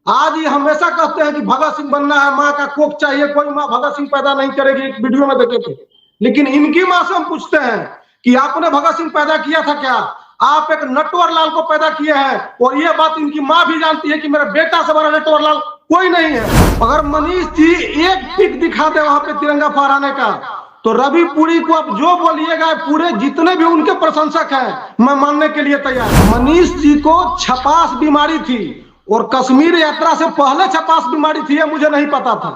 आज ये हमेशा कहते हैं कि भगत सिंह बनना है, माँ का कोख चाहिए, कोई माँ भगत सिंह पैदा नहीं करेगी, एक वीडियो में देखे थे। लेकिन इनकी माँ से हम पूछते हैं कि आपने भगत सिंह पैदा किया था क्या? आप एक नटवर लाल को पैदा किए हैं, और ये बात इनकी माँ भी जानती है कि मेरे बेटा से बड़ा नटवर लाल कोई नहीं है। अगर मनीष जी एक पिक दिखा दे वहां पे तिरंगा फहराने का, तो रवि पुरी को आप जो बोलिएगा, पूरे जितने भी उनके प्रशंसक हैं, मैं मानने के लिए तैयार। मनीष जी को छपास बीमारी थी, और कश्मीर यात्रा से पहले छपास बीमारी थी, मुझे नहीं पता था।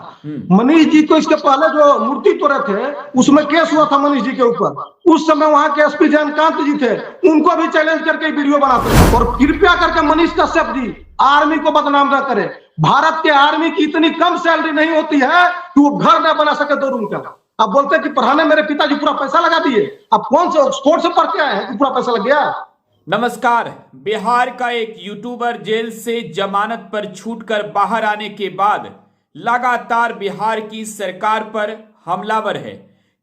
मनीष जी को इसके पहले जो मूर्ति तोड़े थे उसमें केस हुआ था मनीष जी के ऊपर। उस समय वहां के एसपी जयकांत जी थे, उनको भी चैलेंज करके वीडियो बनाते थे। और कृपया करके मनीष कश्यप जी आर्मी को बदनाम न करे। भारत के आर्मी की इतनी कम सैलरी नहीं होती है कि वो घर न बना सके 2 रूम का। आप बोलते हैं कि पढ़ाने मेरे पिताजी पूरा पैसा लगा दिए। आप कौन से ऑक्सफोर्ड से पढ़ के आए हैं कि पूरा पैसा लग गया? नमस्कार। बिहार का एक यूट्यूबर जेल से जमानत पर छूटकर बाहर आने के बाद लगातार बिहार की सरकार पर हमलावर है।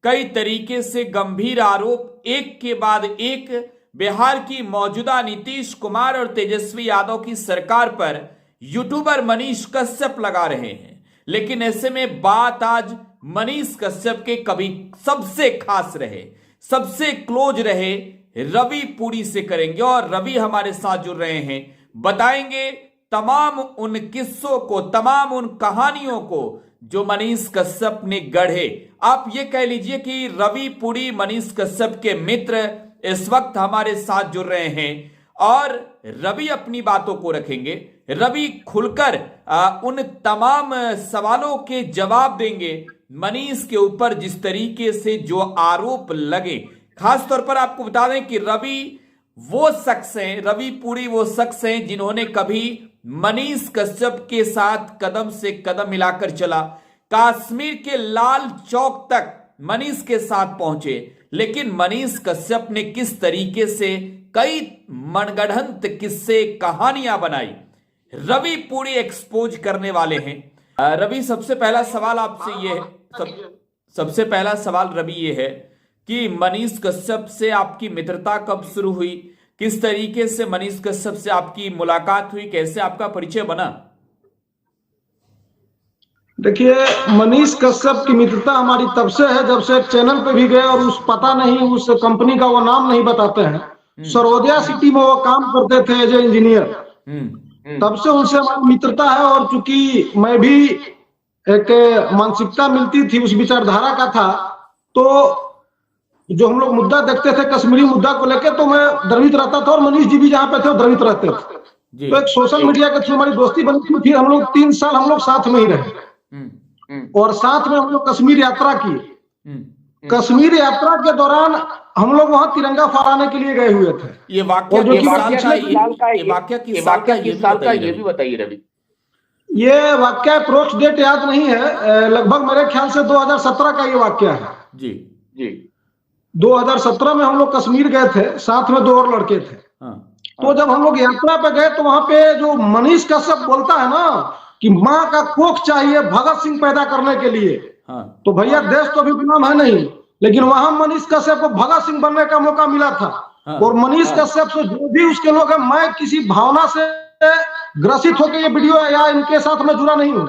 कई तरीके से गंभीर आरोप एक के बाद एक बिहार की मौजूदा नीतीश कुमार और तेजस्वी यादव की सरकार पर यूट्यूबर मनीष कश्यप लगा रहे हैं। लेकिन ऐसे में बात आज मनीष कश्यप के कभी सबसे खास रहे, सबसे क्लोज रहे रवि पुरी से करेंगे। और रवि हमारे साथ जुड़ रहे हैं, बताएंगे तमाम उन किस्सों को, तमाम उन कहानियों को जो मनीष कश्यप ने गढ़े। आप ये कह लीजिए कि रवि पुरी मनीष कश्यप के मित्र इस वक्त हमारे साथ जुड़ रहे हैं, और रवि अपनी बातों को रखेंगे। रवि खुलकर उन तमाम सवालों के जवाब देंगे मनीष के ऊपर, जिस तरीके से जो आरोप लगे। खास तौर पर आपको बता दें कि रवि वो शख्स हैं, रवि पुरी वो शख्स हैं जिन्होंने कभी मनीष कश्यप के साथ कदम से कदम मिलाकर चला। कश्मीर के लाल चौक तक मनीष के साथ पहुंचे, लेकिन मनीष कश्यप ने किस तरीके से कई मनगढ़ंत किस्से, कहानियां बनाई, रवि पुरी एक्सपोज करने वाले हैं। रवि, सबसे पहला सवाल आपसे ये है, सबसे पहला सवाल रवि ये है कि मनीष कश्यप से आपकी मित्रता कब शुरू हुई? किस तरीके से मनीष कश्यप से आपकी मुलाकात हुई? कैसे आपका परिचय बना? देखिए, मनीष कश्यप की मित्रता हमारी तब से है जब से एक चैनल पे भी गए, और उस पता नहीं उस कंपनी का वो नाम नहीं बताते हैं, सरोदिया सिटी में वो काम करते थे एज ए इंजीनियर। तब से उनसे हमारी मित्रता है। और चूंकि मैं भी एक मानसिकता मिलती थी, उस विचारधारा का था, तो जो हम लोग मुद्दा देखते थे कश्मीरी मुद्दा को लेकर, तो मैं द्रवित रहता था, और मनीष जी भी जहाँ पे थे वो द्रवित रहते थे। तो एक सोशल मीडिया के थ्रू हमारी दोस्ती बनी थी। फिर हम लोग 3 साल हम लोग साथ में ही रहे, और साथ में हम लोग कश्मीर यात्रा की। कश्मीर यात्रा के दौरान हम लोग वहां तिरंगा फहराने के लिए गए हुए थे। ये वाक्य किस साल का ये भी बताइए रवि। ये वाक्य अप्रोक्स डेट याद नहीं है, लगभग मेरे ख्याल से 2017 का ये वाक्य है। जी जी 2017 में हम लोग कश्मीर गए थे, साथ में 2 और लड़के थे। तो जब हम लोग यात्रा पे गए, तो वहां पे जो मनीष कश्यप बोलता है ना कि माँ का कोख चाहिए भगत सिंह पैदा करने के लिए, तो भैया देश तो अभी गुलाम है नहीं, लेकिन वहां मनीष कश्यप को भगत सिंह बनने का मौका मिला था। और मनीष कश्यप से जो भी उसके लोग हैं, मैं किसी भावना से ग्रसित होकर ये वीडियो या इनके साथ मैं जुड़ा नहीं हूँ।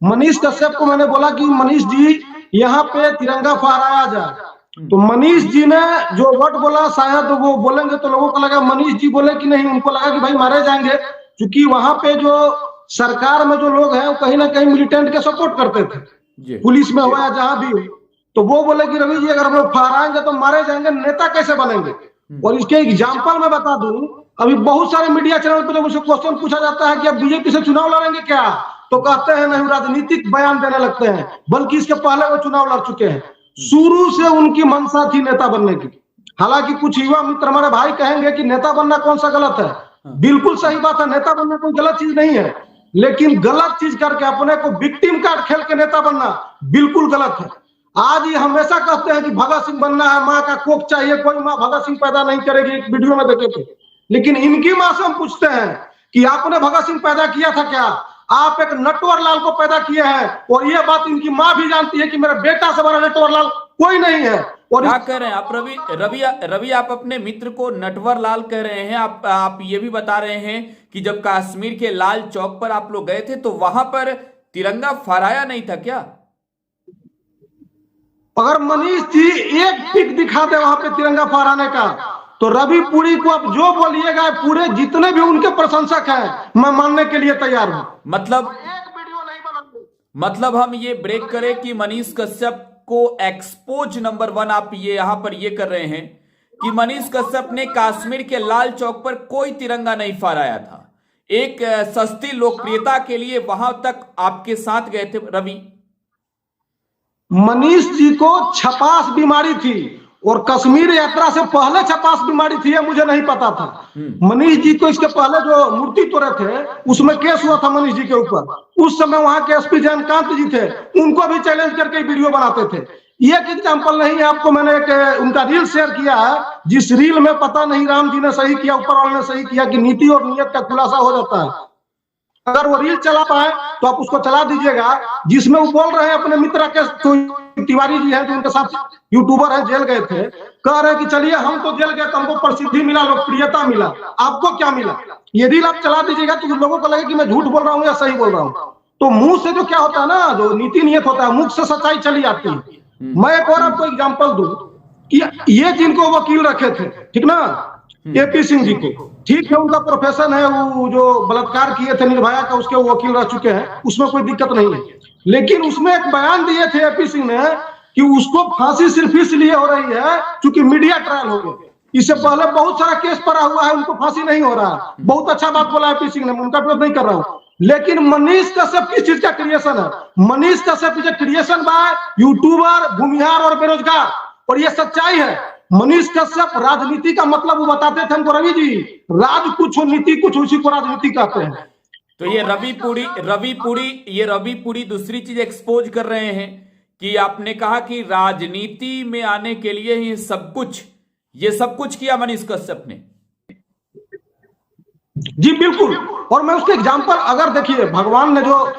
मनीष कश्यप को मैंने बोला कि मनीष जी यहाँ पे तिरंगा फहराया जाए, तो मनीष जी ने जो वर्ड बोला, शायद वो बोलेंगे तो लोगों को लगा मनीष जी बोले कि नहीं, उनको लगा कि भाई मारे जाएंगे, क्योंकि वहां पे जो सरकार में जो लोग हैं वो कहीं ना कहीं मिलिटेंट के सपोर्ट करते थे, पुलिस में हो या जहां भी हो। तो वो बोले कि रवि जी अगर हम लोग फहराएंगे तो मारे जाएंगे, नेता कैसे बनेंगे? और इसके एग्जाम्पल मैं बता दूं, अभी बहुत सारे मीडिया चैनल पर जब मुझसे क्वेश्चन पूछा जाता है कि अब बीजेपी से चुनाव लड़ेंगे क्या, तो कहते हैं नहीं, राजनीतिक बयान देने लगते हैं, बल्कि इसके पहले वो चुनाव लड़ चुके हैं। शुरू से उनकी मंशा थी नेता बनने की। हालांकि कुछ युवा मित्र हमारे भाई कहेंगे कि नेता बनना कौन सा गलत है। बिल्कुल सही बात है, नेता बनना कोई गलत चीज नहीं है, लेकिन गलत चीज करके अपने को विक्टिम कार्ड खेल के नेता बनना बिल्कुल गलत है। आज ये हमेशा कहते हैं कि भगत सिंह बनना है, माँ का कोख चाहिए, कोई माँ भगत सिंह पैदा नहीं करेगी, एक वीडियो में देखे थे। लेकिन इनकी माँ से हम पूछते हैं कि आपने भगत सिंह पैदा किया था क्या? आप एक नटवर लाल को पैदा किए हैं, और ये बात इनकी माँ भी जानती है कि मेरे बेटा से बड़ा नटवर लाल कोई नहीं है। और क्या कह रहे हैं आप रवि आप अपने मित्र को नटवर लाल कह रहे हैं। आप ये भी बता रहे हैं कि जब कश्मीर के लाल चौक पर आप लोग गए थे तो वहां पर तिरंगा फहराया नहीं था क्या? अगर मनीष जी एक पिक दिखा दे वहां पे तिरंगा फहराने का तो रवि पुरी को आप जो बोलिएगा, पूरे जितने भी उनके प्रशंसक हैं मैं मानने के लिए तैयार हूं। मतलब एक वीडियो नहीं बनाऊंगा। मतलब हम ये ब्रेक करें कि मनीष कश्यप को एक्सपोज नंबर 1 आप ये यहां पर ये कर रहे हैं कि मनीष कश्यप ने कश्मीर के लाल चौक पर कोई तिरंगा नहीं फहराया था। एक सस्ती लोकप्रियता के लिए वहां तक आपके साथ गए थे रवि। मनीष जी को छपास बीमारी थी और कश्मीर यात्रा से पहले छपास बीमारी थी, मुझे नहीं पता था। मनीष जी को इसके पहले जो मूर्ति तोड़े थे उसमें केस हुआ था मनीष जी के ऊपर। उस समय वहां के एसपी जयकांत जी थे, उनको भी चैलेंज करके वीडियो बनाते थे। एक एग्जाम्पल नहीं है, आपको मैंने एक उनका रील शेयर किया है, जिस रील में पता नहीं राम जी ने सही किया, ऊपर वाले ने सही किया कि नीति और नियत का खुलासा हो जाता है। अगर वो रील चला पाए तो आप उसको चला दीजिएगा, जिसमें वो बोल रहे हैं अपने मित्र के तिवारी जी हैं जो उनके साथ यूट्यूबर हैं, जेल गए थे, कह रहे हैं कि चलिए हम तो जेल गए तो हमको प्रसिद्धि मिला, लोकप्रियता मिला, आपको क्या मिला। ये रील आप चला दीजिएगा तो लोगों को लगे कि मैं झूठ बोल रहा हूँ या सही बोल रहा हूँ। तो मुंह से जो क्या होता है ना, जो नीति नियत होता है, मुख से सच्चाई चली आती है। मैं एक और आपको एग्जाम्पल दूं कि ये जिनको वकील रखे थे, ठीक ना, एपी सिंह जी को, ठीक है उनका प्रोफेशन है, वो जो बलात्कार किए थे निर्भया का उसके वो वकील रह चुके हैं, उसमें कोई दिक्कत नहीं है। लेकिन उसमें एक बयान दिए थे एपी सिंह ने कि उसको फांसी सिर्फ इसलिए हो रही है क्योंकि मीडिया ट्रायल हो गए, इससे पहले बहुत सारा केस पड़ा हुआ है, उनको फांसी नहीं हो रहा है। बहुत अच्छा बात बोला एपी सिंह ने, उनका विरोध नहीं कर रहा हूं। लेकिन मनीष कश्यप किस चीज का क्रिएशन है? Manish Kashyap is creation bye YouTuber, Bhumihar और बेरोजगार, और ये सच्चाई है। मनीष कश्यप राजनीति का मतलब वो बताते थे हमको, रवि जी राज कुछ हो नीति कुछ, उसी को राजनीति कहते हैं। तो ये रवि पुरी दूसरी चीज एक्सपोज कर रहे हैं कि आपने कहा कि राजनीति में आने के लिए ये सब कुछ किया मनीष कश्यप ने। जी बिल्कुल, और मैं उसके एग्जांपल अगर देखिए, भगवान ने जो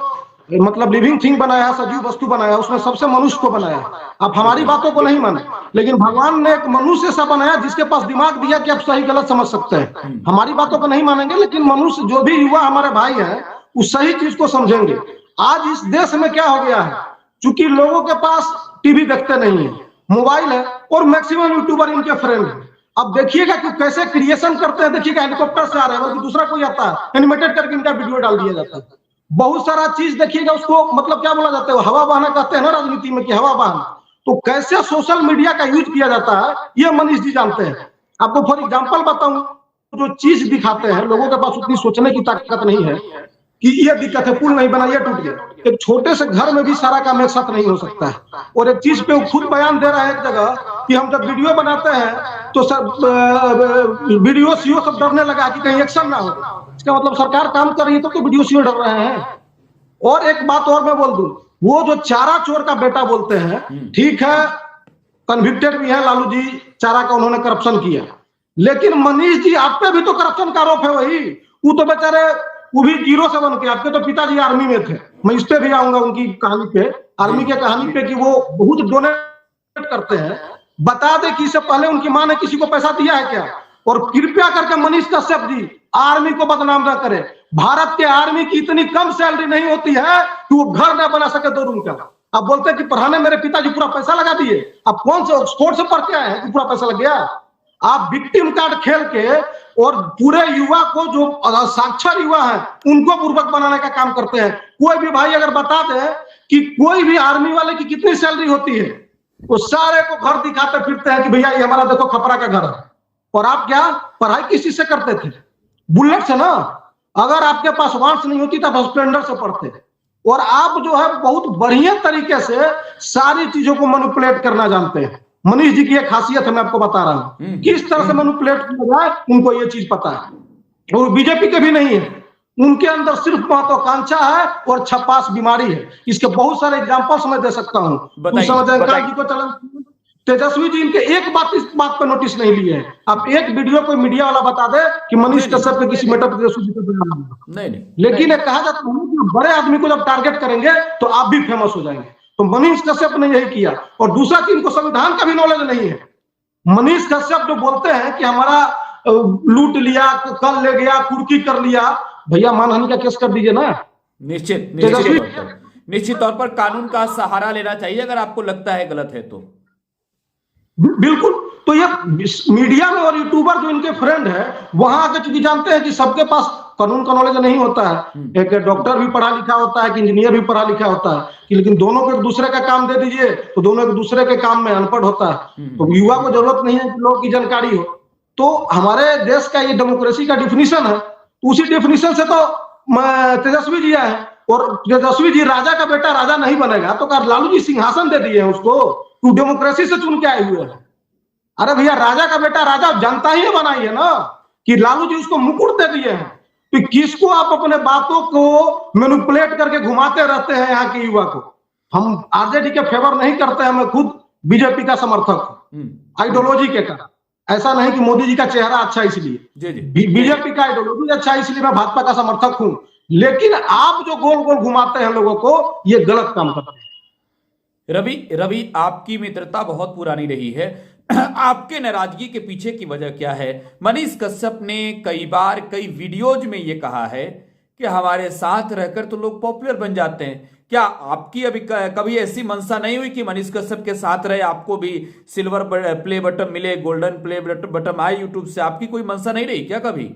मतलब लिविंग थिंग बनाया, सजीव वस्तु बनाया, उसने सबसे मनुष्य को बनाया। आप हमारी बातों को नहीं माने, लेकिन भगवान ने एक मनुष्य सा बनाया जिसके पास दिमाग दिया कि आप सही गलत समझ सकते हैं। हमारी बातों को नहीं मानेंगे, लेकिन मनुष्य जो भी युवा हमारे भाई हैं उस सही चीज को समझेंगे। आज इस देश में क्या हो गया है, चूंकि लोगों के पास टीवी देखते नहीं है, मोबाइल है, और मैक्सिमम यूट्यूबर इनके फ्रेंड है। अब देखिएगा कि कैसे क्रिएशन करते हैं, देखिएगा हेलीकॉप्टर से आ रहे हैं, बल्कि दूसरा कोई आता है एनिमेटेड करके इनका वीडियो डाल दिया जाता है। बहुत सारा चीज देखिएगा, उसको मतलब क्या बोला जाता है, हवा बहाना कहते हैं ना राजनीति में, कि हवा बहाना। तो कैसे सोशल मीडिया का यूज किया जाता है ये मनीष जी जानते हैं। आपको फॉर एग्जांपल बताऊं, जो चीज दिखाते हैं लोगों के पास उतनी सोचने की ताकत नहीं है कि ये दिक्कत है, पुल नहीं बना, ये टूट गया। एक छोटे से घर में भी सारा काम एक साथ नहीं हो सकता है। और एक चीज पे वो खुद बयान दे रहा है एक जगह कि हम जब वीडियो बनाते हैं तो सब वीडियो सीओ सब डरने लगा कि कहीं एक्शन ना हो। इसका मतलब सरकार काम कर रही है तो वीडियो सीओ डर रहे हैं। और एक बात और मैं बोल दूं, वो जो चारा चोर का बेटा बोलते हैं, ठीक है कन्विक्टेड भी है लालू जी, चारा का उन्होंने करप्शन किया, लेकिन मनीष जी आप पे भी तो करप्शन का आरोप है। वही वो तो बेचारे वो भी जीरो से बन के, आपके तो पिताजी आर्मी में थे, मैं इस पे भी आऊंगा उनकी कहानी पे, आर्मी के कहानी पे, कि वो बहुत डोनेट करते हैं। बता दे कि इससे पहले उनकी मां ने किसी को पैसा दिया है क्या? और कृपया करके मनीष कश्यप जी आर्मी को बदनाम ना करे। भारत के आर्मी की इतनी कम सैलरी नहीं होती है कि वो घर ना बना सके 2 रूम का। आप बोलते हैं कि पढ़ाने मेरे पिताजी पूरा पैसा लगा दिए। आप कौन से स्पोर्ट से पढ़ के आए हैं कि पूरा पैसा लग गया? आप विक्टिम कार्ड खेल के और पूरे युवा को, जो साक्षर युवा है, उनको बुर्बक बनाने का काम करते हैं। कोई भी भाई अगर बता दे कि कोई भी आर्मी वाले की कितनी सैलरी होती है, वो सारे को घर दिखाते फिरते हैं कि भैया ये हमारा देखो खपरा का घर है। और आप क्या पढ़ाई किस चीज से करते थे? बुलेट से ना। अगर आपके पास वांस नहीं होती तब स्प्लेंडर से पढ़ते। और आप जो है बहुत बढ़िया तरीके से सारी चीजों को मैनिपुलेट करना जानते हैं। मनीष जी की एक खासियत है, मैं आपको बता रहा हूं किस तरह से मैनिपुलेट किया जाए, उनको ये चीज पता है। और बीजेपी के भी नहीं है, उनके अंदर सिर्फ महत्वाकांक्षा है और छपास बीमारी है। इसके बहुत सारे एग्जांपल्स मैं दे सकता हूं। जी को चलन, तेजस्वी जी इनके एक बात इस बात पर नोटिस नहीं लिए हैं। आप एक वीडियो कोई मीडिया वाला बता दे कि मनीष कश्यप के किसी मैटर पर नहीं, लेकिन कहा जाता है कि बड़े आदमी को जब टारगेट करेंगे तो आप भी फेमस हो जाएंगे। तो मनीष कश्यप ने यही किया। और दूसरा कि इनको संविधान का भी नॉलेज नहीं है। मनीष कश्यप जो बोलते हैं कि हमारा लूट लिया, कल ले गया, कुर्की कर लिया, भैया मानहानि का केस कर दीजिए ना। निश्चित तौर पर कानून का सहारा लेना चाहिए अगर आपको लगता है गलत है तो। बिल्कुल। तो ये मीडिया में और यूट्यूबर जो इनके फ्रेंड है वहां आके चूंकि जानते हैं कि सबके पास कानून का नॉलेज नहीं होता है, एक डॉक्टर भी पढ़ा लिखा होता है, कि इंजीनियर भी पढ़ा लिखा होता है, कि लेकिन दोनों को एक दूसरे का काम दे दीजिए तो दोनों एक दूसरे के काम में अनपढ़ होता है। तो युवा को जरूरत नहीं है कि लोगों की जानकारी हो। तो हमारे देश का ये डेमोक्रेसी का डिफिनीशन है, उसी डिफिनीशन से तो तेजस्वी जी आए। और तेजस्वी जी राजा का बेटा राजा नहीं बनेगा तो क्या लालू जी सिंहासन दे दिए हैं उसको? तो डेमोक्रेसी से चुन के आए हुए हैं। अरे भैया राजा का बेटा राजा जनता ही बनाई है ना, कि लालू जी उसको मुकुट दे दिए हैं। तो किसको आप अपने बातों को मैनिपुलेट करके घुमाते रहते हैं यहाँ के युवा को? हम आरजेडी के फेवर नहीं करते हैं, मैं खुद बीजेपी का समर्थक हूँ आइडियोलॉजी के कारण। ऐसा नहीं कि मोदी जी का चेहरा अच्छा इसलिए, बीजेपी का आइडियोलॉजी अच्छा इसलिए मैं भाजपा का समर्थक हूँ। लेकिन आप जो गोल गोल घुमाते हैं लोगों को, ये गलत काम करते हैं। रवि आपकी मित्रता बहुत पुरानी रही है, आपके नाराजगी के पीछे की वजह क्या है? मनीष कश्यप ने कई बार कई वीडियोज में ये कहा है कि हमारे साथ रहकर तो लोग पॉपुलर बन जाते हैं। क्या आपकी अभी कभी ऐसी मंशा नहीं हुई कि मनीष कश्यप के साथ रहे, आपको भी सिल्वर प्ले बटन मिले, गोल्डन प्ले बटन आए यूट्यूब से? आपकी कोई मंशा नहीं रही क्या कभी?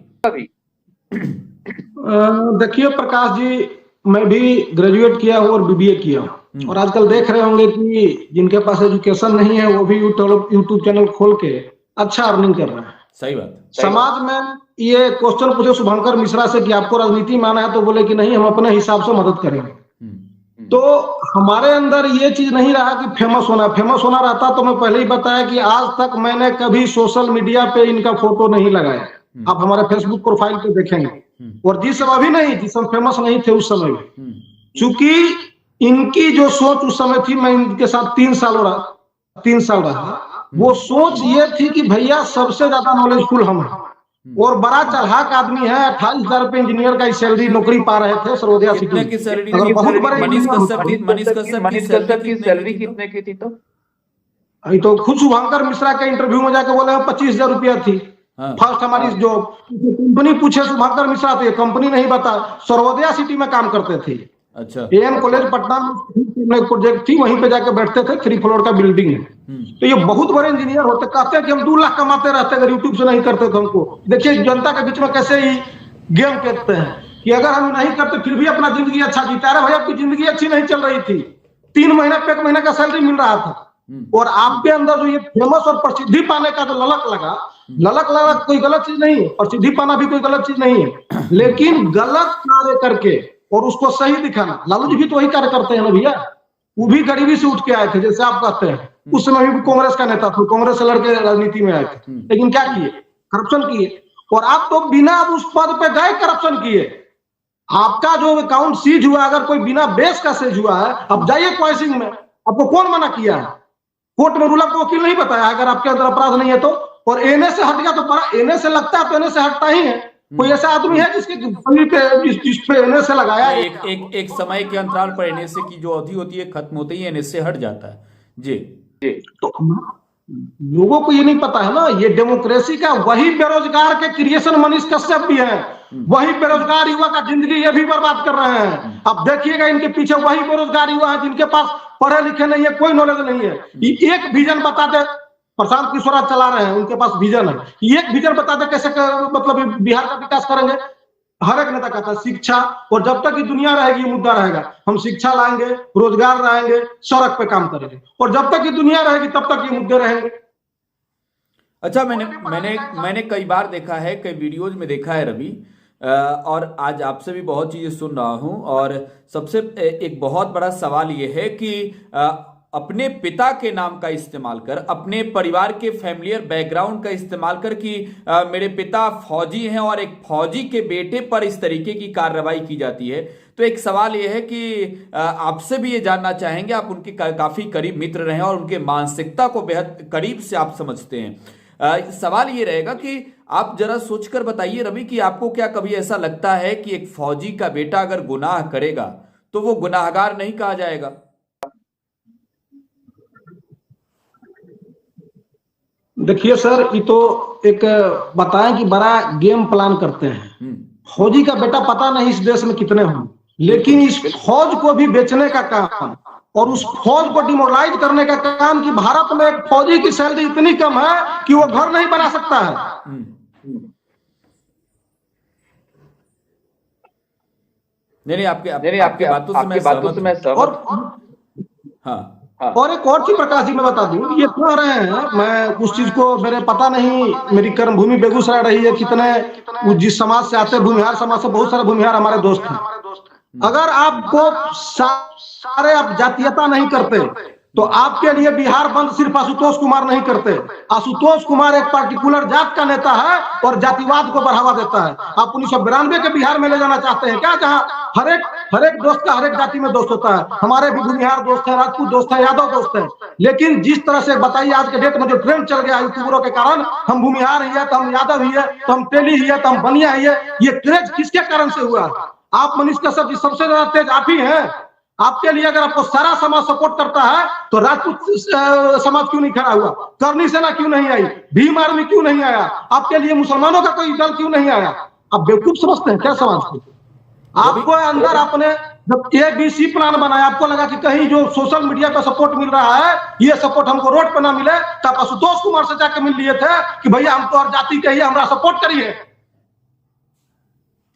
देखिए प्रकाश जी, मैं भी ग्रेजुएट किया हूँ और बीबीए किया हूँ, और आजकल देख रहे होंगे कि जिनके पास एजुकेशन नहीं है वो भी यूट्यूब चैनल खोल के अच्छा अर्निंग कर रहे हैं। सही बात। समाज में ये क्वेश्चन पूछे शुभंकर मिश्रा से कि आपको राजनीति में आना है, तो बोले कि नहीं, हम अपने हिसाब से मदद करेंगे। तो हमारे अंदर ये चीज नहीं रहा कि फेमस होना। फेमस होना रहता तो मैं पहले ही बताया कि आज तक मैंने कभी सोशल मीडिया पे इनका फोटो नहीं लगाया। आप हमारे फेसबुक प्रोफाइल पे देखेंगे। और जिस समय भी नहीं, जिस समय फेमस नहीं थे उस समय भी, चूंकि इनकी जो सोच उस समय थी, मैं इनके साथ 3 साल रहा, वो सोच ये थी कि भैया सबसे ज्यादा नॉलेजफुल हम हैं और बड़ा चढ़ाक आदमी है। 28,000 रुपए इंजीनियर का सैलरी नौकरी पा रहे थे सर्वोदय सिटी में। बहुत बड़े मनीष कश्यप की सैलरी कितने की थी? तो खुद शुभंकर मिश्रा के इंटरव्यू में जाके बोले 25,000 रुपया थी फर्स्ट हमारी जॉब। कंपनी पूछे शुभंकर मिश्रा, तो ये कंपनी नहीं बता, सर्वोदय सिटी में काम करते थे। अच्छा। एएन कॉलेज पटना में प्रोजेक्ट थी, वहीं पे जाके बैठते थे, 3 फ्लोर का बिल्डिंग है। तो ये बहुत बड़े इंजीनियर होते। कहते हैं कि हम 2 लाख कमाते रहते अगर यूट्यूब से नहीं करते तो हमको। देखिए जनता के बीच में कैसे ही गेम खेलते हैं कि अगर हम नहीं करते फिर भी अपना जिंदगी अच्छा जीता रहे। भाई आपकी जिंदगी अच्छी नहीं चल रही थी, 3 महीने पे 1 महीने का सैलरी मिल रहा था, और आपके अंदर जो ये फेमस और प्रसिद्धि पाने का जो ललक लगा कोई गलत चीज नहीं है, प्रसिद्धि पाना भी कोई गलत चीज नहीं है, लेकिन गलत कार्य करके और उसको सही दिखाना। लालू जी भी तो वही कार्य करते हैं ना भैया, वो भी गरीबी से उठ के आए थे जैसे आप कहते हैं। उस समय भी कांग्रेस का नेता था, कांग्रेस से लड़के राजनीति में आए थे, लेकिन क्या किए? करप्शन किए। और आप तो बिना उस पद पे गए करप्शन किए। आपका जो अकाउंट सीज हुआ, अगर कोई बिना बेस का सीज हुआ है, अब जाइए क्वाइसिंग में, आपको कौन मना किया है? कोर्ट में रूल आपको वकील नहीं बताया अगर आपके अंदर अपराध नहीं है तो। और एनए से हट गया तो बड़ा, एनए से लगता है तो एनए से हटता ही है। कोई ऐसा आदमी है जिसके जिस पे एनए से लगाया? एक समय के अंतराल पर एनए से की जो अवधि होती है खत्म होते ही एनए से हट जाता है। जी। तो लोगों को ये नहीं पता है ना, ये डेमोक्रेसी का वही बेरोजगार के क्रिएशन मनीष कश्यप भी है। वही बेरोजगार युवा का जिंदगी ये भी बर्बाद कर रहे हैं। अब देखिएगा इनके पीछे वही बेरोजगार युवा है जिनके पास पढ़े लिखे नहीं है, कोई नॉलेज नहीं है। एक विजन बता दे, प्रशांत किशोर चला रहे हैं, उनके पास विजन है, एक विजन बता दे कैसे मतलब बिहार का विकास करेंगे। हर एक नेता कहता है शिक्षा, और जब तक ये दुनिया रहेगी ये मुद्दा रहेगा, हम शिक्षा लाएंगे, रोजगार लाएंगे, सड़क पे काम करेंगे, और जब तक ये दुनिया रहेगी तब तक ये मुद्दे रहेंगे। अच्छा, मैंने कई बार देखा है, कई वीडियोज में देखा है रवि, और आज आपसे भी बहुत चीजें सुन रहा हूं, और सबसे एक बहुत बड़ा सवाल यह है कि अपने पिता के नाम का इस्तेमाल कर, अपने परिवार के फैमिलियर बैकग्राउंड का इस्तेमाल कर कि मेरे पिता फौजी हैं और एक फौजी के बेटे पर इस तरीके की कार्रवाई की जाती है। तो एक सवाल यह है कि आपसे भी ये जानना चाहेंगे, आप उनके काफी करीब मित्र रहे और उनके मानसिकता को बेहद करीब से आप समझते हैं। सवाल ये रहेगा कि आप जरा सोचकर बताइए रवि कि आपको क्या कभी ऐसा लगता है कि एक फौजी का बेटा अगर गुनाह करेगा तो वो गुनाहगार नहीं कहा जाएगा? देखिए सर, ये तो एक बताएं कि बड़ा गेम प्लान करते हैं। फौजी का बेटा पता नहीं इस देश में कितने हों, लेकिन इस फौज को भी बेचने का काम और उस फौज को डिमोरलाइज करने का काम कि भारत में एक फौजी की सैलरी इतनी कम है कि वो घर नहीं बना सकता है। नहीं, आपके बातों से मैं सहमत हूं। हाँ, और एक और चीज प्रकाश जी मैं बता दूं, ये कह रहे हैं, मैं उस चीज को मेरे पता नहीं, मेरी कर्मभूमि बेगूसराय रही है, कितने जिस समाज से आते, भूमिहार समाज से बहुत सारे भूमिहार हमारे दोस्त हैं। अगर आपको सारे आप जातीयता नहीं करते तो आपके लिए बिहार बंद सिर्फ आशुतोष कुमार नहीं करते। आशुतोष कुमार एक पार्टिकुलर जात का नेता है और जातिवाद को बढ़ावा देता है। आप 1992 के बिहार में ले जाना चाहते हैं क्या, जहां हर एक दोस्त का हर एक जाति में दोस्त होता है। हमारे भी भूमिहार दोस्त है, राजपूत दोस्त है, यादव दोस्त है, लेकिन जिस तरह से बताइए आज के डेट में जो ट्रेंड चल गया यूट्यूबरों के कारण, हम भूमिहार ही है तो हम यादव ही है तो हम तेली ही है तो हम बनिया ही है, ये क्रेज किसके कारण से हुआ? आप मनीष कश्यप जी सबसे ज्यादा तेज आप ही हैं। आपके लिए अगर आपको सारा समाज सपोर्ट करता है तो राजपूत समाज क्यों नहीं खड़ा हुआ? करनी सेना क्यों नहीं आई? भीम आर्मी क्यों नहीं आया? आपके लिए मुसलमानों का कोई दल क्यों नहीं आया? आप बेवकूफ समझते हैं क्या समाज को? आपको अंदर आपने जब ABC प्लान बनाया, आपको लगा कि कहीं जो सोशल मीडिया पर सपोर्ट मिल रहा है, ये सपोर्ट हमको रोड पर ना मिले, तब आशुतोष कुमार से जाके मिल लिए थे कि भैया हम तो और जाति के ही हमारा सपोर्ट करिए।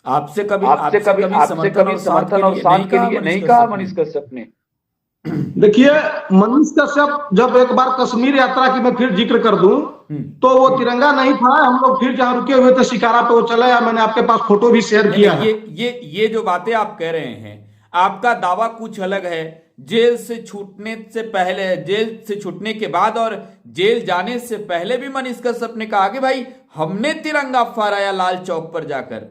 आपसे कभी समर्थन और साथ के लिए नहीं कहा मनीष कश्यप ने? देखिए, मनीष कश्यप जब एक बार कश्मीर यात्रा की मैं फिर जिक्र कर दूं तो वो तिरंगा नहीं था, हम लोग फिर जहां रुके हुए थे शिकारा पे वो चले आए, मैंने आपके पास फोटो भी शेयर किया है। ये जो बातें आप कह रहे हैं, आपका दावा कुछ अलग है। जेल से छूटने से पहले, जेल से छूटने के बाद और जेल जाने से पहले भी मनीष कश्यप ने कहा कि भाई हमने तिरंगा फहराया लाल चौक पर जाकर।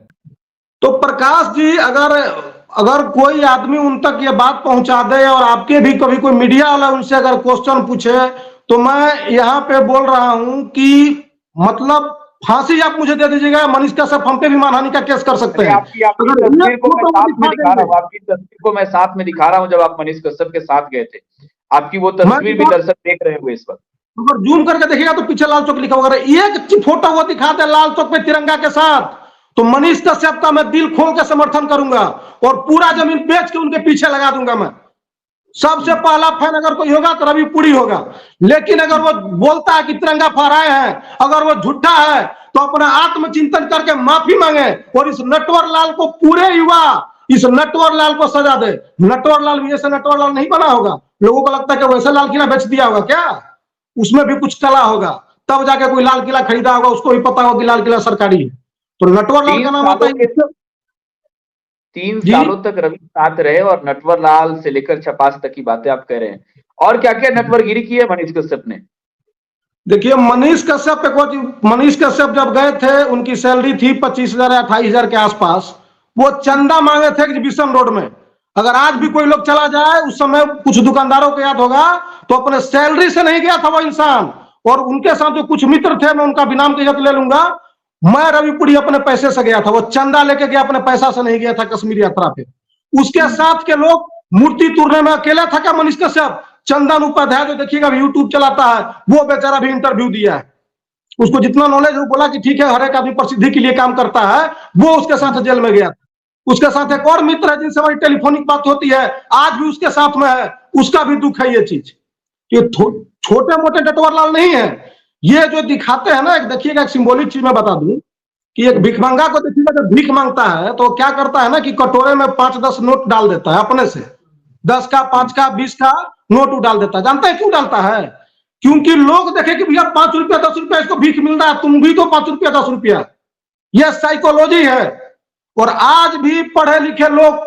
तो प्रकाश जी, अगर कोई आदमी उन तक ये बात पहुंचा दे और आपके भी कभी कोई मीडिया वाला उनसे अगर क्वेश्चन पूछे, तो मैं यहाँ पे बोल रहा हूं कि मतलब फांसी आप मुझे दे दीजिएगा, मनीष कश्यप हम पे भी मानहानि का केस कर सकते हैं। आपकी तस्वीर को मैं साथ में दिखा रहा हूं, आपकी तस्वीर को मैं साथ में दिखा रहा हूं, जब आप मनीष कश्यप के साथ गए थे, आपकी वो तस्वीर भी दर्शक देख रहे हुए इस वक्त। अगर जूम करके देखिएगा तो पीछे लाल चौक लिखा होगा, एक फोटो वो दिखा दे लाल चौक पे तिरंगा के साथ, तो मनीष कश्यप का मैं दिल खोल के समर्थन करूंगा और पूरा जमीन बेच के उनके पीछे लगा दूंगा। मैं सबसे पहला फैन अगर कोई होगा तो रवि पुरी होगा। लेकिन अगर वो बोलता है कि तिरंगा फहराए हैं, अगर वो झूठा है तो अपना आत्मचिंतन करके माफी मांगे और इस नटवर लाल को, पूरे युवा इस नटवर लाल को सजा दे। नटवर लाल भी ऐसे नटवर लाल नहीं बना होगा, लोगों को लगता है कि वैसे लाल किला बेच दिया होगा क्या? उसमें भी कुछ कला होगा, तब जाके कोई लाल किला खरीदा होगा, उसको भी पता होगा कि लाल किला सरकारी है। तो नटवर लाल का नाम आता है। 3 सालों तक रवि साथ रहे और नटवर लाल से लेकर छपास तक की बातें आप कह रहे हैं, और क्या क्या नटवरगिरी की है मनीष कश्यप ने? देखिए, मनीष कश्यप जब गए थे, उनकी सैलरी थी 25,000 या 28,000 के आसपास। वो चंदा मांगे थे एग्जीबिशन रोड में। अगर आज भी कोई लोग चला जाए, उस समय कुछ दुकानदारों को याद होगा, तो अपने सैलरी से नहीं गया था वो इंसान, और उनके साथ जो कुछ मित्र थे, मैं उनका भी नाम की इज्जत ले लूंगा, मैं रविपुरी अपने पैसे से गया था, वो चंदा लेके गया, अपने पैसा से नहीं गया था कश्मीर यात्रा पे। उसके साथ के लोग मूर्ति तोड़ने में अकेला था क्या मनीष कश्यप? चंदन उपाध्याय जो देखिएगा यूट्यूब चलाता है, वो बेचारा भी इंटरव्यू दिया है, उसको जितना नॉलेज वो बोला कि ठीक है, हर एक आदमी प्रसिद्धि के लिए काम करता है, वो उसके साथ जेल में गया था। उसके साथ एक और मित्र है जिनसे हमारी टेलीफोनिक बात होती है, आज भी उसके साथ में है, उसका भी दुख है ये चीज। ये छोटे मोटे नटवर लाल नहीं है, ये जो दिखाते हैं ना, एक देखिएगा, एक सिंबॉलिक चीज मैं बता दूं कि एक भिखमंगा को देखिएगा, जब भीख मांगता है तो क्या करता है ना कि कटोरे में 5-10 नोट डाल देता है अपने से, 10 का, 5 का, 20 का नोट डाल देता है। जानते हैं क्यों डालता है? क्योंकि लोग देखे कि भैया 5 रुपया 10 रुपया इसको भीख मिल रहा है, तुम भी तो 5 रुपया 10 रुपया। यह साइकोलॉजी है। और आज भी पढ़े लिखे लोग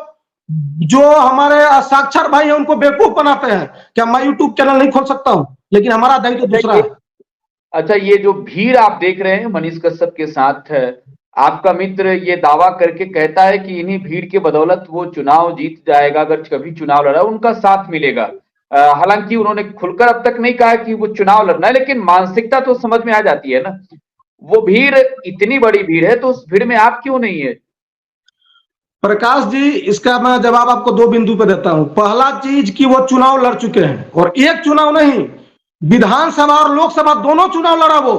जो हमारे साक्षर भाई हैं, उनको बेवकूफ बनाते हैं। क्या मैं यूट्यूब चैनल नहीं खोल सकता हूं? लेकिन हमारा दायित्व तो दूसरा है। अच्छा, ये जो भीड़ आप देख रहे हैं मनीष कश्यप के साथ है, आपका मित्र ये दावा करके कहता है कि इन्हीं भीड़ के बदौलत वो चुनाव जीत जाएगा, अगर कभी चुनाव लड़ा उनका साथ मिलेगा। हालांकि उन्होंने खुलकर अब तक नहीं कहा कि वो चुनाव लड़ना है, लेकिन मानसिकता तो समझ में आ जाती है ना। वो भीड़ इतनी बड़ी भीड़ है, तो उस भीड़ में आप क्यों नहीं है? प्रकाश जी, इसका मैं जवाब आपको 2 बिंदु पे देता हूं। पहला चीज कि वो चुनाव लड़ चुके हैं, और एक चुनाव नहीं, विधानसभा और लोकसभा दोनों चुनाव लड़ा वो।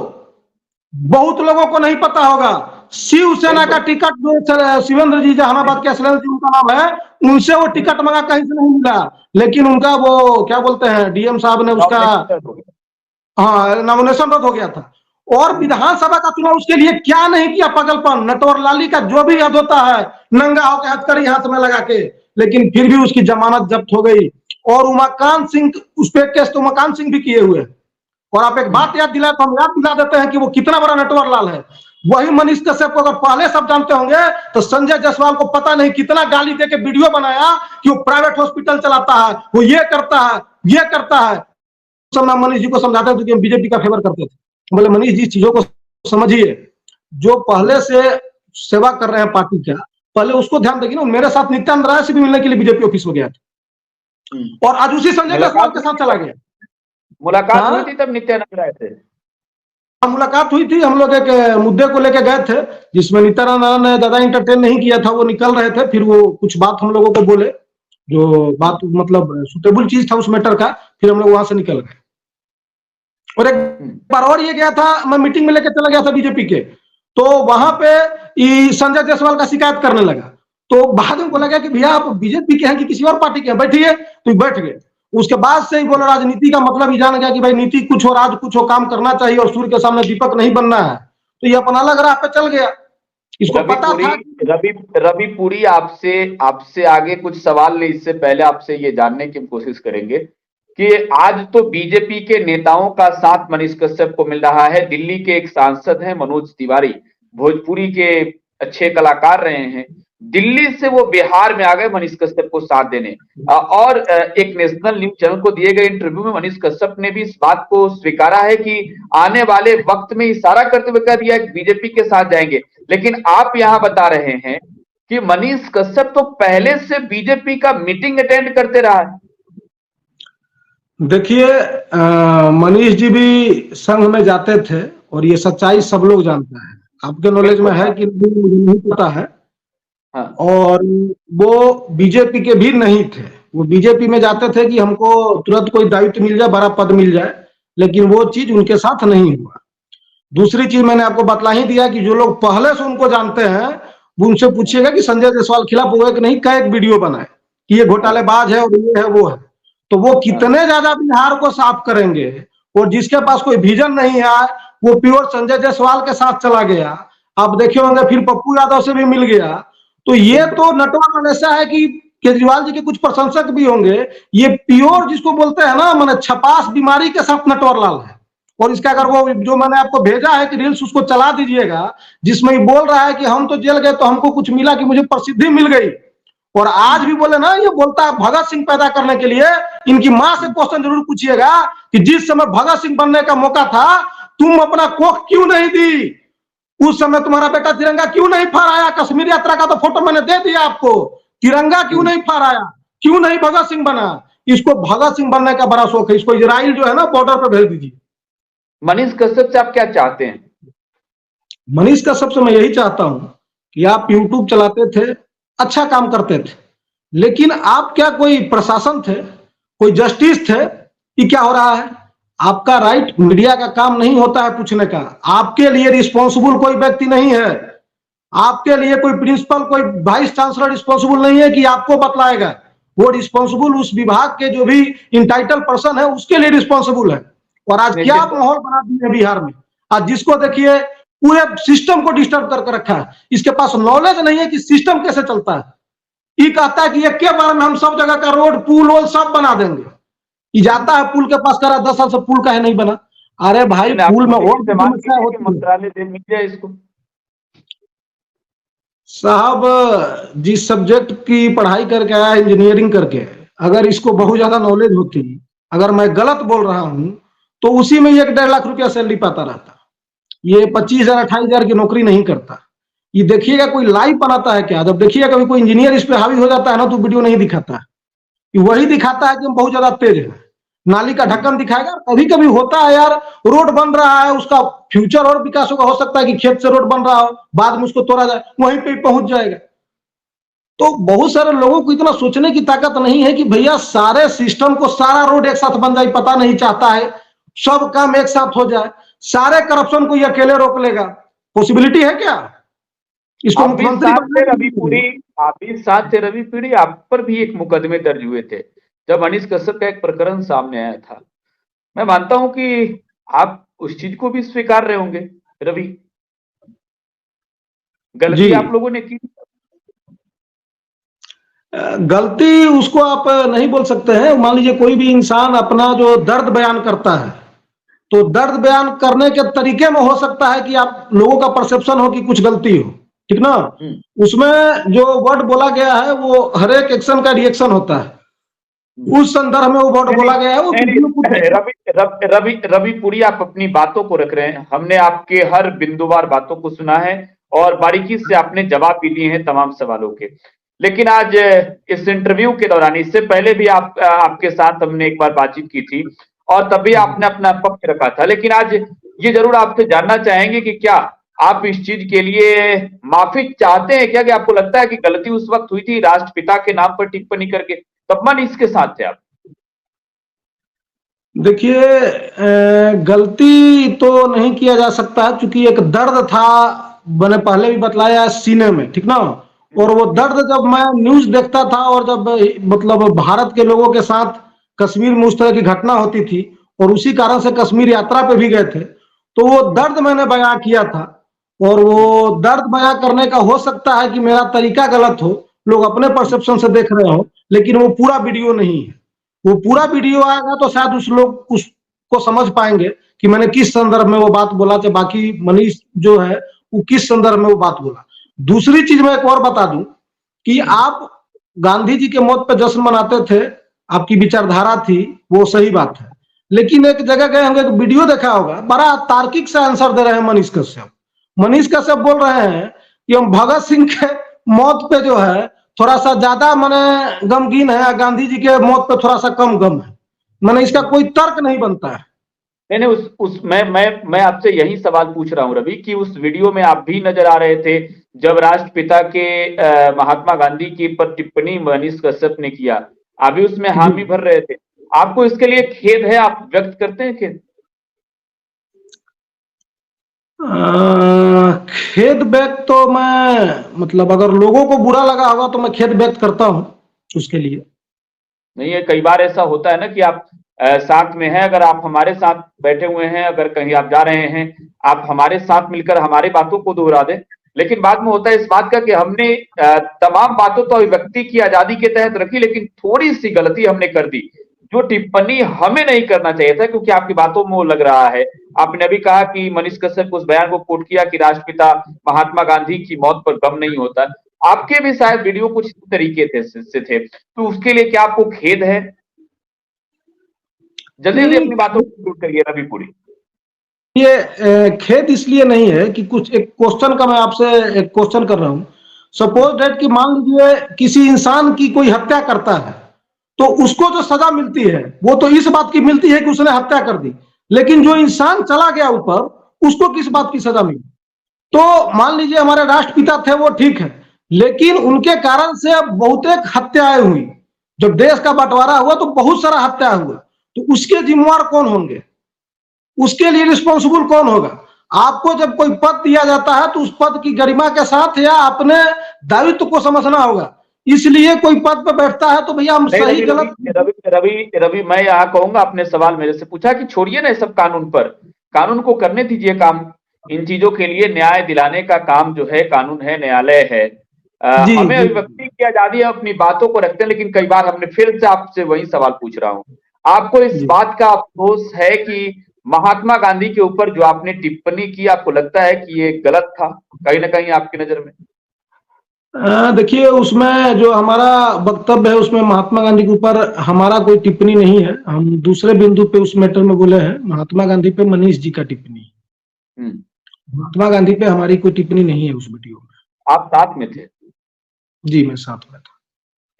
बहुत लोगों को नहीं पता होगा, शिवसेना का टिकट जो शिवेंद्र जी जहानाबाद के शिवेंद्र जी उनका नाम है, उनसे वो टिकट मंगा, कहीं से नहीं मिला। लेकिन उनका वो क्या बोलते हैं, डीएम साहब ने उसका हाँ नॉमिनेशन रद्द हो गया था। और विधानसभा का चुनाव उसके लिए क्या नहीं किया पागलपन, नटवर लाली का जो भी हद होता है, नंगा होकर हथकड़ी हाथ में लगा के, लेकिन फिर भी उसकी जमानत जब्त हो गई। और उमाकांत सिंह, उस पे केस तो उमाकांत सिंह भी किए हुए। और आप एक बात याद दिलाए तो हम याद दिला देते हैं कि वो कितना बड़ा नटवर लाल है। वही मनीष कश्यप को अगर पहले सब जानते होंगे तो संजय जायसवाल को पता नहीं कितना गाली देके वीडियो बनाया कि वो प्राइवेट हॉस्पिटल चलाता है, वो ये करता है, ये करता है। सब मनीष जी को समझाते थे कि हम बीजेपी का फेवर करते थे। बोले मनीष जी चीजों को समझिए, जो पहले से सेवा कर रहे हैं पार्टी का, पहले उसको ध्यान देखिए ना। मेरे साथ नित्यानंद राय से भी मिलने के लिए बीजेपी ऑफिस में गया था और आज उसी संजय जायसवाल के साथ चला गया। मुलाकात हुई थी तब नित्यानंद राय से? मुलाकात हुई थी, हम लोग एक मुद्दे को लेकर गए थे जिसमें नित्यानंद ने ज्यादा इंटरटेन नहीं किया था। वो निकल रहे थे, फिर वो कुछ बात हम लोगों को बोले, जो बात मतलब सुटेबल चीज था उस मैटर का, फिर हम लोग वहां से निकल गए। और एक बार और ये गया था, मैं मीटिंग में लेकर चला गया था बीजेपी के, तो वहां पे संजय जायसवाल का शिकायत करने लगा। तो बाद में बोला गया कि भैया आप बीजेपी के हैं कि किसी और पार्टी के हैं, बैठिए। तो बैठ गए। उसके बाद से ही बोला राजनीति का मतलब ही जान गया कि भाई नीति कुछ हो, राज कुछ हो, काम करना चाहिए और सूर्य के सामने दीपक नहीं बनना है। तो ये अपना अलग राह पे चल गया, इसको पता था। रवि पुरी, आपसे आगे कुछ सवाल नहीं, इससे पहले आपसे ये जानने की कोशिश करेंगे कि आज तो बीजेपी के नेताओं का साथ मनीष कश्यप को मिल रहा है। दिल्ली के एक सांसद हैं मनोज तिवारी, भोजपुरी के अच्छे कलाकार रहे हैं, दिल्ली से वो बिहार में आ गए मनीष कश्यप को साथ देने। और एक नेशनल न्यूज चैनल को दिए गए इंटरव्यू में मनीष कश्यप ने भी इस बात को स्वीकारा है कि आने वाले वक्त में इशारा करते हुए कह दिया बीजेपी के साथ जाएंगे। लेकिन आप यहां बता रहे हैं कि मनीष कश्यप तो पहले से बीजेपी का मीटिंग अटेंड करते रहा है। देखिए मनीष जी भी संघ में जाते थे और ये सच्चाई सब लोग जानते हैं। आपके नॉलेज में है कि नहीं पता है। हाँ। और वो बीजेपी के भी नहीं थे, वो बीजेपी में जाते थे कि हमको तुरंत कोई दायित्व मिल जाए, बड़ा पद मिल जाए, लेकिन वो चीज उनके साथ नहीं हुआ। दूसरी चीज मैंने आपको बतला ही दिया कि जो लोग पहले से उनको जानते हैं वो उनसे पूछिएगा कि संजय जायसवाल खिलाफ हुआ कि नहीं, कई एक वीडियो बनाए कि ये घोटालेबाज है और ये है वो है। तो वो कितने ज्यादा बिहार को साफ करेंगे। और जिसके पास कोई विजन नहीं है वो प्योर संजय जायसवाल के साथ चला गया। आप देखे होंगे फिर पप्पू यादव से भी मिल गया। तो ये तो नटवर ऐसा है कि केजरीवाल जी के कुछ प्रशंसक भी होंगे, ये प्योर जिसको बोलते हैं ना मैंने छपास बीमारी के साथ नटवर लाल है। और इसका अगर वो जो मैंने आपको भेजा है कि रील्स उसको चला दीजिएगा, जिसमें ये बोल रहा है कि हम तो जेल गए तो हमको कुछ मिला कि मुझे प्रसिद्धि मिल गई। और आज भी बोले ना, ये बोलता है भगत सिंह पैदा करने के लिए इनकी मां से क्वेश्चन जरूर पूछिएगा कि जिस समय भगत सिंह बनने का मौका था तुम अपना कोख क्यों नहीं दी, उस समय तुम्हारा बेटा तिरंगा क्यों नहीं फहराया। कश्मीर यात्रा का तो फोटो मैंने दे दिया आपको, तिरंगा क्यों नहीं फहराया, क्यों नहीं भगत सिंह बना। इसको भगत सिंह बनने का बड़ा शौक है, इसको इजराइल जो है ना बॉर्डर पर भेज दीजिए। मनीष कश्यप से आप क्या चाहते हैं? मनीष कश्यप से मैं यही चाहता हूं कि आप यूट्यूब चलाते थे, अच्छा काम करते थे, लेकिन आप क्या कोई प्रशासन थे, कोई जस्टिस थे कि क्या हो रहा है। आपका राइट, मीडिया का काम नहीं होता है पूछने का। आपके लिए रिस्पॉन्सिबल कोई व्यक्ति नहीं है, आपके लिए कोई प्रिंसिपल, कोई वाइस चांसलर रिस्पॉन्सिबल नहीं है कि आपको बतलाएगा। वो रिस्पॉन्सिबल उस विभाग के जो भी इंटाइटल पर्सन है उसके लिए रिस्पॉन्सिबल है। और आज क्या माहौल बना दिया बिहार में, आज जिसको देखिए पूरे सिस्टम को डिस्टर्ब करके रखा है। इसके पास नॉलेज नहीं है कि सिस्टम कैसे चलता है। ये कहता है कि एक के बारे में हम सब जगह का रोड पुल वोल सब बना देंगे। ये जाता है पुल के पास करा 10 साल से पुल का है नहीं बना। अरे भाई पुल में और मंत्रालय दे मीडिया इसको। साहब जिस सब्जेक्ट की पढ़ाई करके आया, इंजीनियरिंग करके, अगर इसको बहुत ज्यादा नॉलेज होती, अगर मैं गलत बोल रहा हूं तो उसी में 1-1.5 लाख रुपया सैलरी पाता रहता। ये 25,000 28,000 की नौकरी नहीं करता। ये देखिएगा कोई लाइव बनाता है क्या, जब देखिएगा कभी कोई इंजीनियर इस पे हावी हो जाता है ना तो वीडियो नहीं दिखाता है। वही दिखाता है कि हम बहुत ज्यादा तेज है, नाली का ढक्कन दिखाएगा। कभी कभी होता है यार, रोड बन रहा है, उसका फ्यूचर और विकास होगा, हो सकता है कि खेत से रोड बन रहा हो, बाद में उसको तोड़ा जाए, वहीं पे पहुंच जाएगा। तो बहुत सारे लोगों को इतना सोचने की ताकत नहीं है कि भैया सारे सिस्टम को सारा रोड एक साथ बन जाए, पता नहीं चाहता है। सब काम एक साथ हो जाए, सारे करप्शन को ये अकेले रोक लेगा। पॉसिबिलिटी है क्या इसको आप भी मुख्यमंत्री साथ थे बनाने रवि की? पुरी, आप भी साथ थे रवि पुरी, आप पर भी एक मुकदमे दर्ज हुए थे जब मनीष कश्यप का एक प्रकरण सामने आया था। मैं मानता हूं कि आप उस चीज को भी स्वीकार रहे होंगे रवि, गलती जी, आप लोगों ने की। गलती उसको आप नहीं बोल सकते हैं। मान लीजिए कोई भी इंसान अपना जो दर्द बयान करता है, तो दर्द बयान करने के तरीके में हो सकता है कि आप लोगों का परसेप्शन हो कि कुछ गलती हो, ठीक ना। उसमें जो वर्ड बोला गया है वो हर एक एक्शन का रिएक्शन होता है, उस संदर्भ में वो वर्ड नहीं बोला गया है, वो नहीं वीडियो नहीं, फुटेज। रवि पुरी, आप अपनी बातों को रख रहे हैं, हमने आपके हर बिंदुवार बातों को सुना है और बारीकी से आपने जवाब भी दिए हैं तमाम सवालों के। लेकिन आज इस इंटरव्यू के दौरान, इससे पहले भी आपके साथ हमने एक बार बातचीत की थी और तब भी आपने अपना पक्ष रखा था, लेकिन आज ये जरूर आपसे जानना चाहेंगे कि क्या आप इस चीज के लिए माफी चाहते हैं क्या, कि आपको लगता है कि गलती उस वक्त हुई थी राष्ट्रपिता के नाम पर टिप्पणी करके, तब मन इसके साथ थे आप? देखिए, गलती तो नहीं किया जा सकता है, क्योंकि एक दर्द था, मैंने पहले भी बतलाया सीने में, ठीक ना। और वो दर्द जब मैं न्यूज देखता था और जब मतलब भारत के लोगों के साथ कश्मीर में उस तरह की घटना होती थी और उसी कारण से कश्मीर यात्रा पे भी गए थे, तो वो दर्द मैंने बयां किया था। और वो दर्द बयां करने का हो सकता है कि मेरा तरीका गलत हो, लोग अपने परसेप्शन से देख रहे हो, लेकिन वो पूरा वीडियो नहीं है। वो पूरा वीडियो आएगा तो शायद उस लोग उसको समझ पाएंगे कि मैंने किस संदर्भ में वो बात बोला, चाहे बाकी मनीष जो है वो किस संदर्भ में वो बात बोला। दूसरी चीज मैं एक और बता दूं कि आप गांधी जी के मौत पर जश्न मनाते थे, आपकी विचारधारा थी, वो सही बात है, लेकिन एक जगह गए होंगे, एक वीडियो देखा होगा, बड़ा तार्किक से आंसर दे रहे हैं मनीष कश्यप। मनीष कश्यप बोल रहे हैं कि हम भगत सिंह के मौत पे जो है थोड़ा सा ज्यादा मैंने गमगीन है, गांधी जी के मौत पे थोड़ा सा कम गम है। मैंने इसका कोई तर्क नहीं बनता है। नहीं नहीं, उस मैं आपसे यही सवाल पूछ रहा हूं रवि, कि उस वीडियो में आप भी नजर आ रहे थे जब राष्ट्रपिता के महात्मा गांधी की पर टिप्पणी मनीष कश्यप ने किया, आप भी उसमें हामी भर रहे थे। आपको इसके लिए खेद है, आप व्यक्त करते हैं खेद? खेद व्यक्त तो मैं, मतलब अगर लोगों को बुरा लगा होगा तो मैं खेद व्यक्त करता हूं उसके लिए। नहीं है, कई बार ऐसा होता है ना कि आप साथ में हैं, अगर आप हमारे साथ बैठे हुए हैं, अगर कहीं आप जा रहे हैं, आप हमारे साथ मिलकर हमारी बातों को दोहरा दें, लेकिन बाद में होता है इस बात का कि हमने तमाम बातों तो अभिव्यक्ति की आजादी के तहत रखी, लेकिन थोड़ी सी गलती हमने कर दी, जो टिप्पणी हमें नहीं करना चाहिए था, क्योंकि आपकी बातों में वो लग रहा है। आपने अभी कहा कि मनीष कश्यप उस बयान को कोट किया कि राष्ट्रपिता महात्मा गांधी की मौत पर गम नहीं होता। आपके भी शायद वीडियो कुछ इस तरीके से थे, तो उसके लिए क्या आपको खेद है? जल्दी जल्दी अपनी बातों को पूर्ण करिए रवि पुरी। ये खेद इसलिए नहीं है कि कुछ, एक क्वेश्चन का मैं आपसे एक क्वेश्चन कर रहा हूं। सपोज दैट कि मान लीजिए किसी इंसान की कोई हत्या करता है, तो उसको जो सजा मिलती है वो तो इस बात की मिलती है कि उसने हत्या कर दी, लेकिन जो इंसान चला गया ऊपर उसको किस बात की सजा मिली? तो मान लीजिए हमारे राष्ट्रपिता थे, वो ठीक है, लेकिन उनके कारण से बहुत एक हत्याएं हुई। जब देश का बंटवारा हुआ तो बहुत सारा हत्या हुआ, तो उसके जिम्मेवार कौन होंगे? उसके लिए रिस्पॉन्सिबल कौन होगा? आपको जब कोई पद दिया जाता है तो उस पद की गरिमा के साथ या अपने दायित्व को समझना होगा। इसलिए कोई पद पर बैठता है तो भैया हम नहीं सही रवि गलत। रवि रवि रवि मैं यहाँ कहूंगा, आपने सवाल मेरे से पूछा कि छोड़िए ना सब कानून पर, कानून को करने दीजिए काम। इन चीजों के लिए न्याय दिलाने का काम जो है कानून है, न्यायालय है। जी हमें जी। अभिव्यक्ति की आजादी है, अपनी बातों को रखते हैं, लेकिन कई बार हमने फिर से आपसे वही सवाल पूछ रहा हूँ, आपको इस जी बात का अफसोस है कि महात्मा गांधी के ऊपर जो आपने टिप्पणी की, आपको लगता है कि ये गलत था कहीं ना कहीं आपकी नजर में? देखिए, उसमें जो हमारा वक्तव्य है उसमें महात्मा गांधी के ऊपर हमारा कोई टिप्पणी नहीं है। हम दूसरे बिंदु पे उस मैटर में बोले हैं, महात्मा गांधी पे मनीष जी का टिप्पणी है। महात्मा गांधी पे हमारी कोई टिप्पणी नहीं है उस वीडियो में। आप साथ में थे? जी, मैं साथ में था।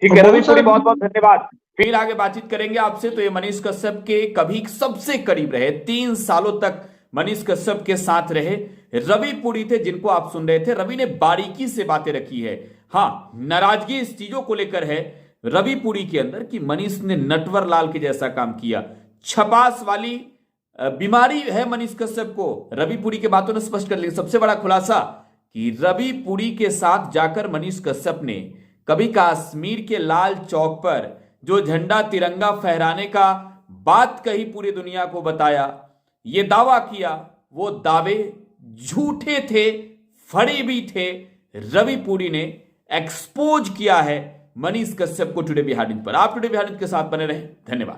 ठीक और है रवि बहुत पुरी, सारे, बहुत बहुत धन्यवाद। फिर आगे बातचीत करेंगे आपसे। तो ये मनीष कश्यप के कभी सबसे करीब रहे, 3 सालों तक मनीष कश्यप के साथ रहे रवि पुरी थे, जिनको आप सुन रहे थे। रवि ने बारीकी से बातें रखी है। हाँ, नाराजगी इस चीजों को लेकर है रवि पुरी के अंदर कि मनीष ने नटवर लाल के जैसा काम किया, छपास वाली बीमारी है मनीष कश्यप को, रवि पुरी के बातों ने स्पष्ट कर लिया। सबसे बड़ा खुलासा कि रवि पुरी के साथ जाकर मनीष कश्यप ने कभी कश्मीर के लाल चौक पर जो झंडा तिरंगा फहराने का बात कही, पूरी दुनिया को बताया, ये दावा किया, वो दावे झूठे थे, फड़े भी थे। रवि पुरी ने एक्सपोज किया है मनीष कश्यप को टुडे बिहार न्यूज पर। आप टुडे बिहार न्यूज के साथ बने रहे, धन्यवाद।